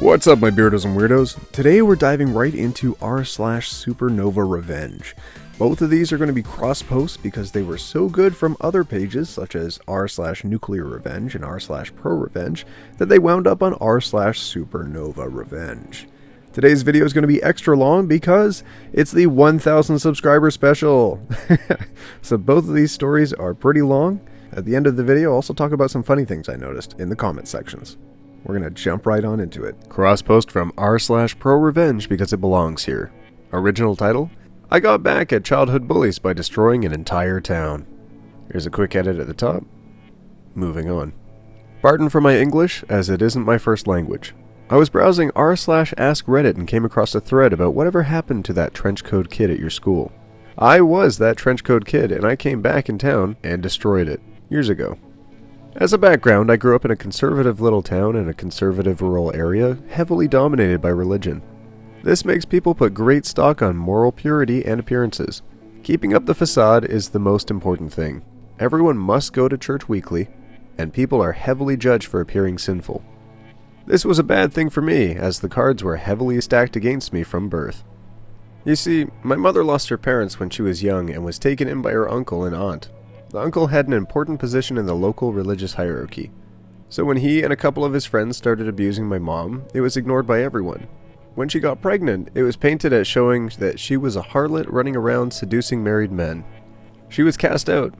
What's up, my Beardos and Weirdos? Today we're diving right into r/SuperNovaRevenge. Both of these are going to be cross-posts because they were so good from other pages, such as r/NuclearRevenge and r/ProRevenge, that they wound up on r/SuperNovaRevenge. Today's video is going to be extra long because it's the 1,000 subscriber special. So both of these stories are pretty long. At the end of the video, I'll also talk about some funny things I noticed in the comment sections. We're going to jump right on into it. Cross-post from r/ProRevenge because it belongs here. Original title: I got back at childhood bullies by destroying an entire town. Here's a quick edit at the top. Moving on. Pardon for my English, as it isn't my first language. I was browsing r/AskReddit and came across a thread about whatever happened to that trenchcoat kid at your school. I was that trenchcoat kid, and I came back in town and destroyed it years ago. As a background, I grew up in a conservative little town in a conservative rural area, heavily dominated by religion. This makes people put great stock on moral purity and appearances. Keeping up the facade is the most important thing. Everyone must go to church weekly, and people are heavily judged for appearing sinful. This was a bad thing for me, as the cards were heavily stacked against me from birth. You see, my mother lost her parents when she was young and was taken in by her uncle and aunt. The uncle had an important position in the local religious hierarchy. So when he and a couple of his friends started abusing my mom, it was ignored by everyone. When she got pregnant, it was painted as showing that she was a harlot running around seducing married men. She was cast out.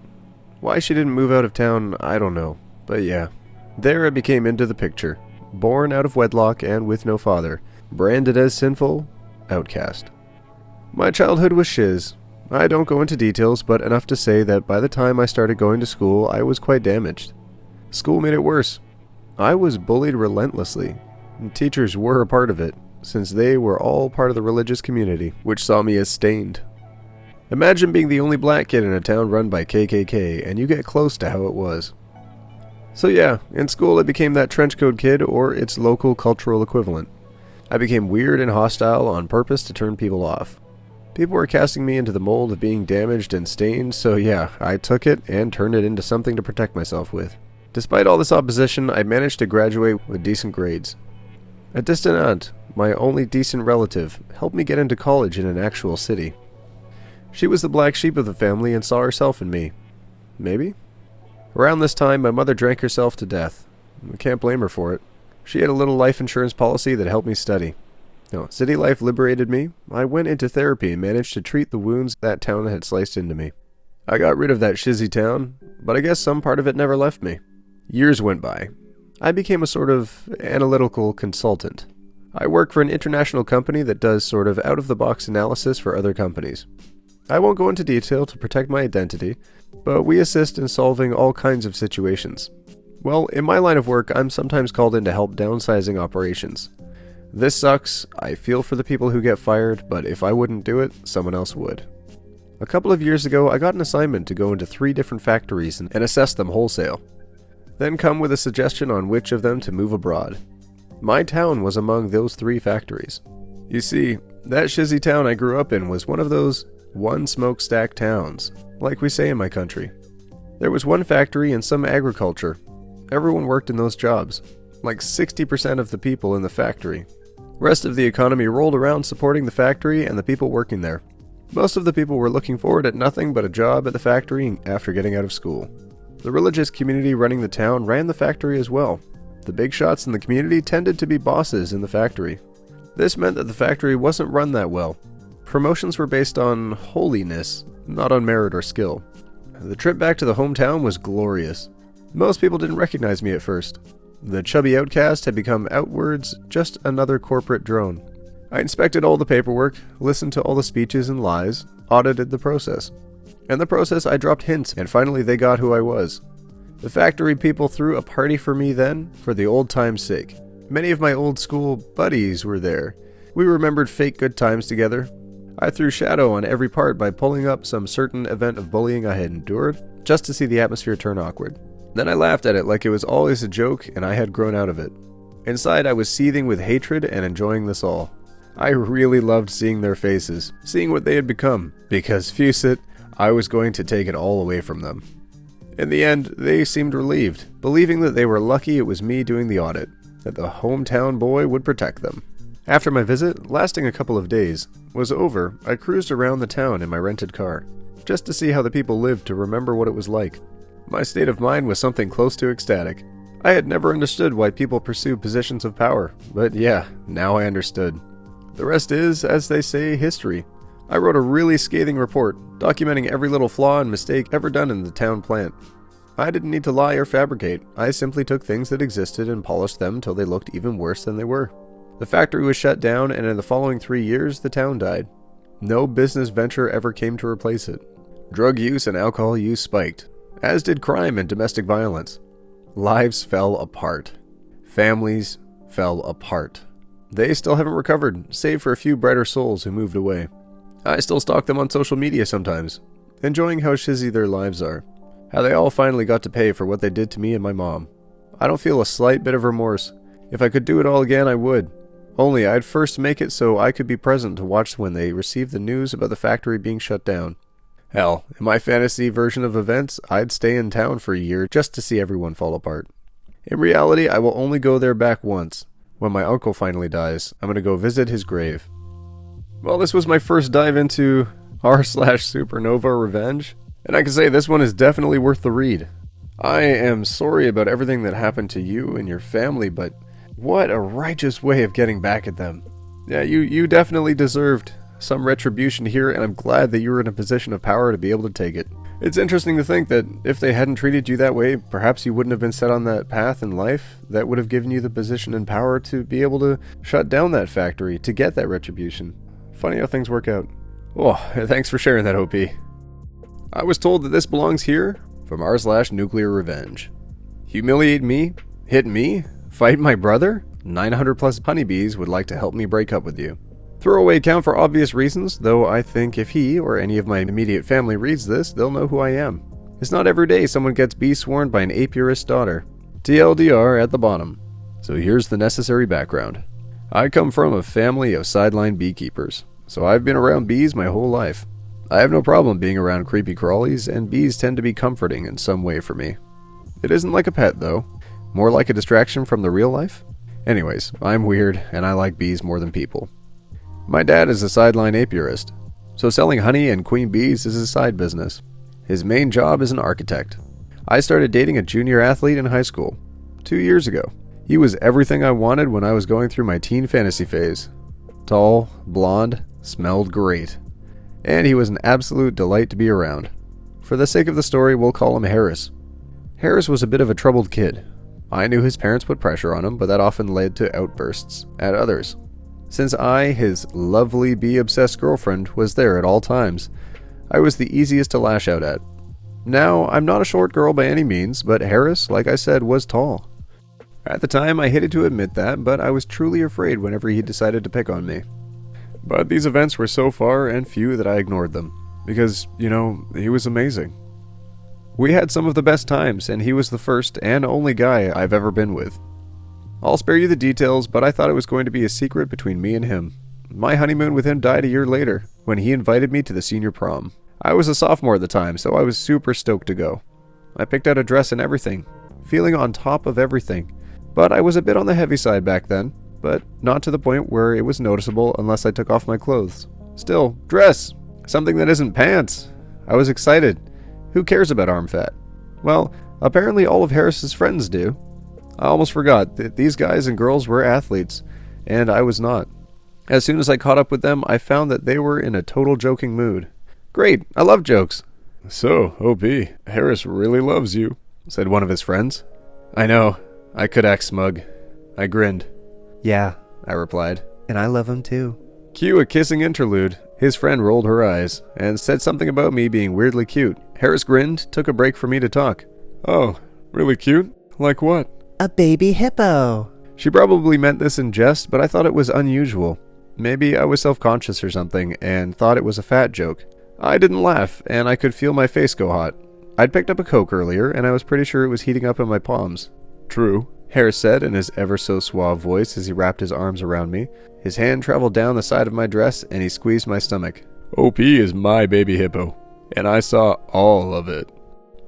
Why she didn't move out of town, I don't know. But yeah, there I became into the picture. Born out of wedlock and with no father. Branded as sinful, outcast. My childhood was shiz. I don't go into details, but enough to say that by the time I started going to school, I was quite damaged. School made it worse. I was bullied relentlessly. And teachers were a part of it, since they were all part of the religious community, which saw me as stained. Imagine being the only black kid in a town run by KKK, and you get close to how it was. So yeah, in school I became that trenchcoat kid, or its local cultural equivalent. I became weird and hostile on purpose to turn people off. People were casting me into the mold of being damaged and stained, so yeah, I took it and turned it into something to protect myself with. Despite all this opposition, I managed to graduate with decent grades. A distant aunt, my only decent relative, helped me get into college in an actual city. She was the black sheep of the family and saw herself in me. Maybe? Around this time, my mother drank herself to death. I can't blame her for it. She had a little life insurance policy that helped me study. City life liberated me. I went into therapy and managed to treat the wounds that town had sliced into me. I got rid of that shizzy town, but I guess some part of it never left me. Years went by. I became a sort of analytical consultant. I work for an international company that does sort of out-of-the-box analysis for other companies. I won't go into detail to protect my identity, but we assist in solving all kinds of situations. Well, in my line of work, I'm sometimes called in to help downsizing operations. This sucks. I feel for the people who get fired, but if I wouldn't do it, someone else would. A couple of years ago, I got an assignment to go into 3 different factories and assess them wholesale. Then come with a suggestion on which of them to move abroad. My town was among those 3 factories. You see, that shizzy town I grew up in was one of those one smokestack towns, like we say in my country. There was one factory and some agriculture. Everyone worked in those jobs, like 60% of the people in the factory. Rest of the economy rolled around supporting the factory and the people working there. Most of the people were looking forward at nothing but a job at the factory after getting out of school. The religious community running the town ran the factory as well. The big shots in the community tended to be bosses in the factory. This meant that the factory wasn't run that well. Promotions were based on holiness, not on merit or skill. The trip back to the hometown was glorious. Most people didn't recognize me at first. The chubby outcast had become outwards just another corporate drone. I inspected all the paperwork, listened to all the speeches and lies, audited the process. In the process, I dropped hints, and finally they got who I was. The factory people threw a party for me then, for the old time's sake. Many of my old school buddies were there. We remembered fake good times together. I threw shadow on every part by pulling up some certain event of bullying I had endured, just to see the atmosphere turn awkward. Then I laughed at it like it was always a joke and I had grown out of it. Inside I was seething with hatred and enjoying this all. I really loved seeing their faces, seeing what they had become, because, face it, I was going to take it all away from them. In the end, they seemed relieved, believing that they were lucky it was me doing the audit. that the hometown boy would protect them. After my visit, lasting a couple of days, was over, I cruised around the town in my rented car, just to see how the people lived, to remember what it was like. My state of mind was something close to ecstatic. I had never understood why people pursue positions of power, but yeah, now I understood. The rest is, as they say, history. I wrote a really scathing report, documenting every little flaw and mistake ever done in the town plant. I didn't need to lie or fabricate. I simply took things that existed and polished them till they looked even worse than they were. The factory was shut down, and in the following 3 years, the town died. No business venture ever came to replace it. Drug use and alcohol use spiked, as did crime and domestic violence. Lives fell apart. Families fell apart. They still haven't recovered, save for a few brighter souls who moved away. I still stalk them on social media sometimes, enjoying how shizzy their lives are. How they all finally got to pay for what they did to me and my mom. I don't feel a slight bit of remorse. If I could do it all again, I would. Only I'd first make it so I could be present to watch when they received the news about the factory being shut down. Hell, in my fantasy version of events, I'd stay in town for a year just to see everyone fall apart. In reality, I will only go there back once. When my uncle finally dies, I'm going to go visit his grave. Well, this was my first dive into r/SuperNovaRevenge, and I can say this one is definitely worth the read. I am sorry about everything that happened to you and your family, but what a righteous way of getting back at them. Yeah, you definitely deserved some retribution here, and I'm glad that you were in a position of power to be able to take it. It's interesting to think that if they hadn't treated you that way, perhaps you wouldn't have been set on that path in life that would have given you the position and power to be able to shut down that factory to get that retribution. Funny how things work out. Oh, thanks for sharing that, OP. I was told that this belongs here from r/nuclear-revenge. Humiliate me? Hit me? Fight my brother? 900 plus honeybees would like to help me break up with you. Throwaway account for obvious reasons, though I think if he or any of my immediate family reads this, they'll know who I am. It's not every day someone gets bee-sworn by an apiarist daughter. TLDR at the bottom. So here's the necessary background. I come from a family of sideline beekeepers, so I've been around bees my whole life. I have no problem being around creepy crawlies, and bees tend to be comforting in some way for me. It isn't like a pet, though. More like a distraction from the real life? Anyways, I'm weird, and I like bees more than people. My dad is a sideline apiarist, so selling honey and queen bees is his side business. His main job is an architect. I started dating a junior athlete in high school 2 years ago. He was everything I wanted when I was going through my teen fantasy phase. Tall, blonde, smelled great. And he was an absolute delight to be around. For the sake of the story, we'll call him Harris. Harris was a bit of a troubled kid. I knew his parents put pressure on him, but that often led to outbursts at others. Since I, his lovely bee-obsessed girlfriend, was there at all times, I was the easiest to lash out at. Now, I'm not a short girl by any means, but Harris, like I said, was tall. At the time, I hated to admit that, but I was truly afraid whenever he decided to pick on me. But these events were so far and few that I ignored them, because, he was amazing. We had some of the best times, and he was the first and only guy I've ever been with. I'll spare you the details, but I thought it was going to be a secret between me and him. My honeymoon with him died a year later, when he invited me to the senior prom. I was a sophomore at the time, so I was super stoked to go. I picked out a dress and everything, feeling on top of everything. But I was a bit on the heavy side back then, but not to the point where it was noticeable unless I took off my clothes. Still, dress! Something that isn't pants! I was excited. Who cares about arm fat? Well, apparently all of Harris's friends do. I almost forgot that these guys and girls were athletes, and I was not. As soon as I caught up with them, I found that they were in a total joking mood. Great, I love jokes. So, OP, Harris really loves you, said one of his friends. I know, I could act smug. I grinned. Yeah, I replied, and I love him too. Cue a kissing interlude. His friend rolled her eyes, and said something about me being weirdly cute. Harris grinned, took a break for me to talk. Oh, really cute? Like what? A baby hippo. She probably meant this in jest, but I thought it was unusual. Maybe I was self-conscious or something, and thought it was a fat joke. I didn't laugh, and I could feel my face go hot. I'd picked up a Coke earlier, and I was pretty sure it was heating up in my palms. True, Harris said in his ever-so-suave voice as he wrapped his arms around me. His hand traveled down the side of my dress, and he squeezed my stomach. OP is my baby hippo, and I saw all of it.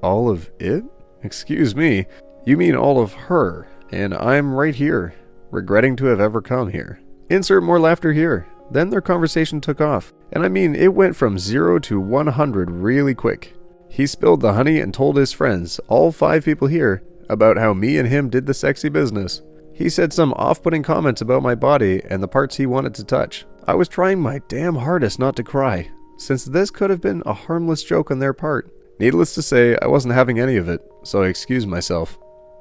All of it? Excuse me, you mean all of her, and I'm right here. regretting to have ever come here. Insert more laughter here. Then their conversation took off. And I mean, it went from 0 to 100 really quick. He spilled the honey and told his friends, all 5 people here, about how me and him did the sexy business. He said some off-putting comments about my body and the parts he wanted to touch. I was trying my damn hardest not to cry, since this could have been a harmless joke on their part. Needless to say, I wasn't having any of it, so I excused myself.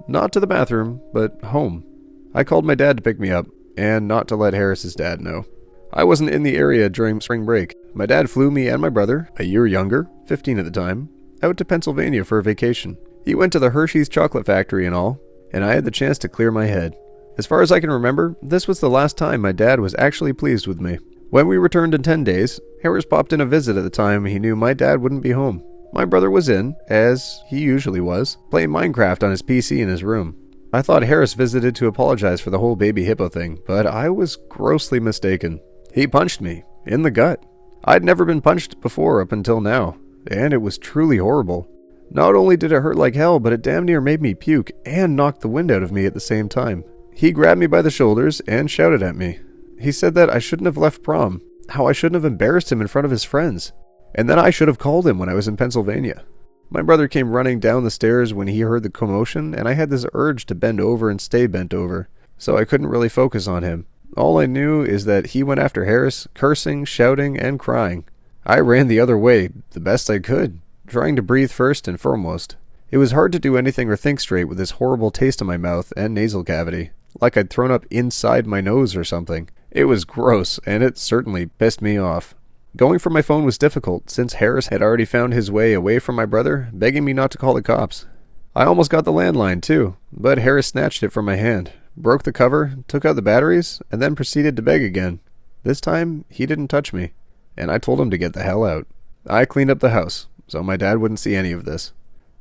Not to the bathroom, but home. I called my dad to pick me up, and not to let Harris's dad know. I wasn't in the area during spring break. My dad flew me and my brother, a year younger, 15 at the time, out to Pennsylvania for a vacation. He went to the Hershey's chocolate factory and all, and I had the chance to clear my head. As far as I can remember, this was the last time my dad was actually pleased with me. When we returned in 10 days, Harris popped in a visit at the time he knew my dad wouldn't be home. My brother was in, as he usually was, playing Minecraft on his PC in his room. I thought Harris visited to apologize for the whole baby hippo thing, but I was grossly mistaken. He punched me, in the gut. I'd never been punched before up until now, and it was truly horrible. Not only did it hurt like hell, but it damn near made me puke and knocked the wind out of me at the same time. He grabbed me by the shoulders and shouted at me. He said that I shouldn't have left prom, how I shouldn't have embarrassed him in front of his friends, and then I should have called him when I was in Pennsylvania. My brother came running down the stairs when he heard the commotion, and I had this urge to bend over and stay bent over, so I couldn't really focus on him. All I knew is that he went after Harris, cursing, shouting, and crying. I ran the other way, the best I could, trying to breathe first and foremost. It was hard to do anything or think straight with this horrible taste in my mouth and nasal cavity, like I'd thrown up inside my nose or something. It was gross, and it certainly pissed me off. Going for my phone was difficult, since Harris had already found his way away from my brother, begging me not to call the cops. I almost got the landline, too, but Harris snatched it from my hand, broke the cover, took out the batteries, and then proceeded to beg again. This time, he didn't touch me, and I told him to get the hell out. I cleaned up the house, so my dad wouldn't see any of this.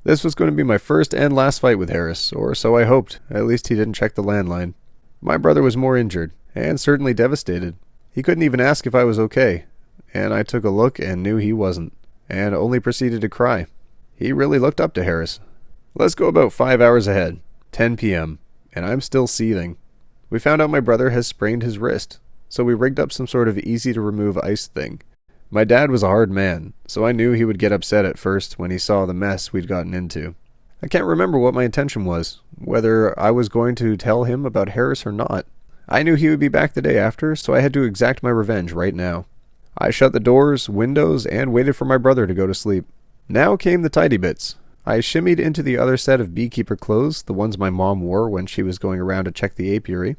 This was going to be my first and last fight with Harris, or so I hoped. At least he didn't check the landline. My brother was more injured, and certainly devastated. He couldn't even ask if I was okay, and I took a look and knew he wasn't, and only proceeded to cry. He really looked up to Harris. Let's go about 5 hours ahead, 10 p.m., and I'm still seething. We found out my brother has sprained his wrist, so we rigged up some sort of easy-to-remove ice thing. My dad was a hard man, so I knew he would get upset at first when he saw the mess we'd gotten into. I can't remember what my intention was, whether I was going to tell him about Harris or not. I knew he would be back the day after, so I had to exact my revenge right now. I shut the doors, windows, and waited for my brother to go to sleep. Now came the tidy bits. I shimmied into the other set of beekeeper clothes, the ones my mom wore when she was going around to check the apiary.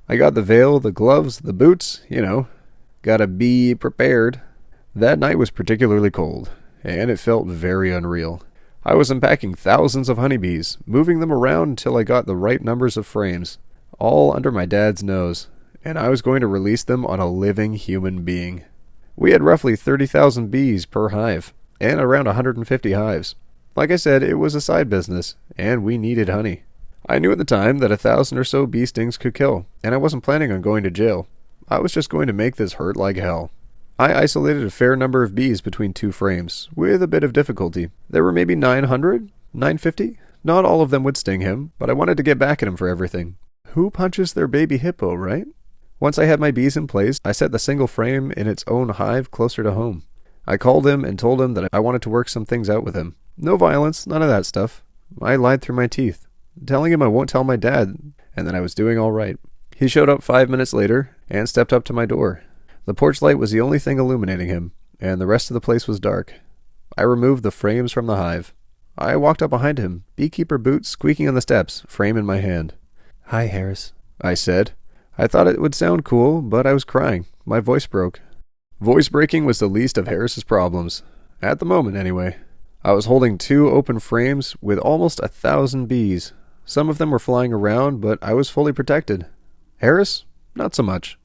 I got the veil, the gloves, the boots, Gotta be prepared. That night was particularly cold, and it felt very unreal. I was unpacking thousands of honeybees, moving them around until I got the right numbers of frames, all under my dad's nose, and I was going to release them on a living human being. We had roughly 30,000 bees per hive, and around 150 hives. Like I said, it was a side business, and we needed honey. I knew at the time that 1,000 or so bee stings could kill, and I wasn't planning on going to jail. I was just going to make this hurt like hell. I isolated a fair number of bees between 2 frames, with a bit of difficulty. There were maybe 900, 950. Not all of them would sting him, but I wanted to get back at him for everything. Who punches their baby hippo, right? Once I had my bees in place, I set the single frame in its own hive closer to home. I called him and told him that I wanted to work some things out with him. No violence, none of that stuff. I lied through my teeth, telling him I won't tell my dad, and that I was doing all right. He showed up 5 minutes later and stepped up to my door. The porch light was the only thing illuminating him, and the rest of the place was dark. I removed the frames from the hive. I walked up behind him, beekeeper boots squeaking on the steps, frame in my hand. "Hi, Harris," I said. I thought it would sound cool, but I was crying. My voice broke. Voice breaking was the least of Harris's problems. At the moment, anyway. I was holding 2 open frames with almost 1,000 bees. Some of them were flying around, but I was fully protected. Harris? Not so much.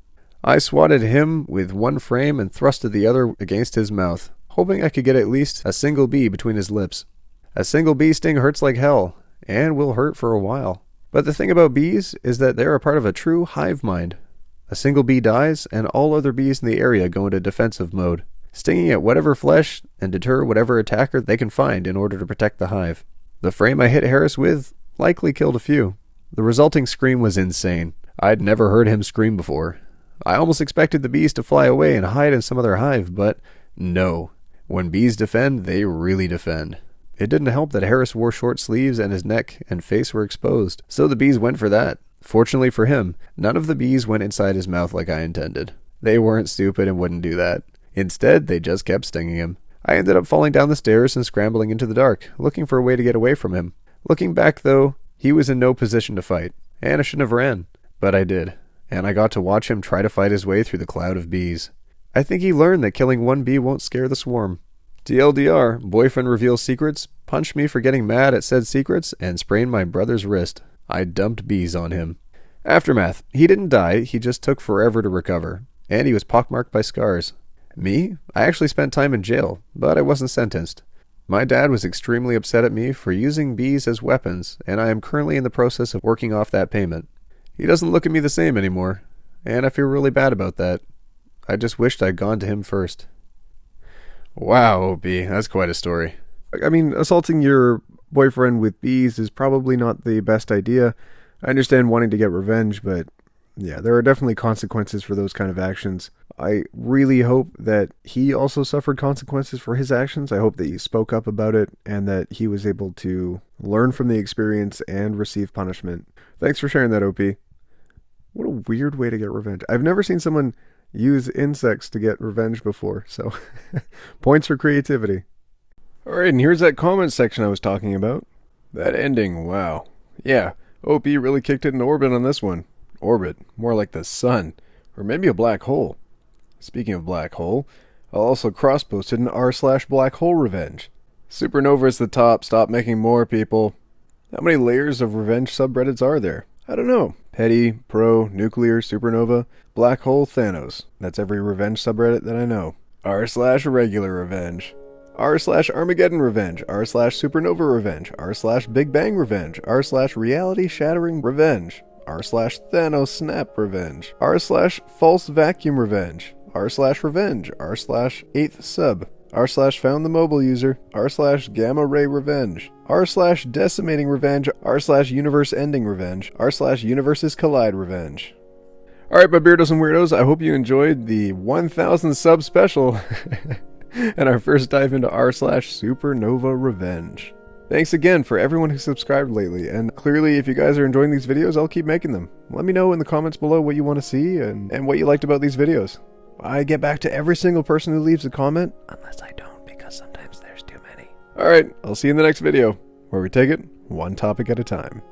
I swatted him with 1 frame and thrusted the other against his mouth, hoping I could get at least a single bee between his lips. A single bee sting hurts like hell, and will hurt for a while. But the thing about bees is that they're a part of a true hive mind. A single bee dies, and all other bees in the area go into defensive mode, stinging at whatever flesh and deter whatever attacker they can find in order to protect the hive. The frame I hit Harris with likely killed a few. The resulting scream was insane. I'd never heard him scream before. I almost expected the bees to fly away and hide in some other hive, but no. When bees defend, they really defend. It didn't help that Harris wore short sleeves and his neck and face were exposed, so the bees went for that. Fortunately for him, none of the bees went inside his mouth like I intended. They weren't stupid and wouldn't do that. Instead, they just kept stinging him. I ended up falling down the stairs and scrambling into the dark, looking for a way to get away from him. Looking back, though, he was in no position to fight, and I shouldn't have ran. But I did, and I got to watch him try to fight his way through the cloud of bees. I think he learned that killing one bee won't scare the swarm. TLDR, boyfriend reveals secrets, punched me for getting mad at said secrets, and sprained my brother's wrist. I dumped bees on him. Aftermath. He didn't die, he just took forever to recover, and he was pockmarked by scars. Me? I actually spent time in jail, but I wasn't sentenced. My dad was extremely upset at me for using bees as weapons, and I am currently in the process of working off that payment. He doesn't look at me the same anymore, and I feel really bad about that. I just wished I'd gone to him first. Wow, Opie, that's quite a story. I mean, assaulting your boyfriend with bees is probably not the best idea. I understand wanting to get revenge, but yeah, there are definitely consequences for those kind of actions. I really hope that he also suffered consequences for his actions. I hope that he spoke up about it and that he was able to learn from the experience and receive punishment. Thanks for sharing that, Opie. What a weird way to get revenge. I've never seen someone use insects to get revenge before, so points for creativity. Alright, and here's that comment section I was talking about. That ending, wow. Yeah, OP really kicked it in orbit on this one. Orbit, more like the sun, or maybe a black hole. Speaking of black hole, I'll also cross-posted an r/black hole revenge. Supernova is the top, stop making more, people. How many layers of revenge subreddits are there? I don't know. Petty, pro, nuclear, supernova, black hole, Thanos. That's every revenge subreddit that I know. r/regular revenge. r/Armageddon revenge. r/supernova revenge. r/Big Bang revenge. r/reality shattering revenge. r/Thanos snap revenge. r/false vacuum revenge. r/revenge. r/8th sub. r/found the mobile user. r/gamma ray revenge. r/decimating revenge. r/universe ending revenge. r/universes collide revenge. Alright, but Beardos and Weirdos, I hope you enjoyed the 1000 sub special and our first dive into r/SuperNovaRevenge. Thanks again for everyone who subscribed lately, and clearly if you guys are enjoying these videos, I'll keep making them. Let me know in the comments below what you want to see and what you liked about these videos. I get back to every single person who leaves a comment, unless I don't, because sometimes there's too many. Alright, I'll see you in the next video, where we take it one topic at a time.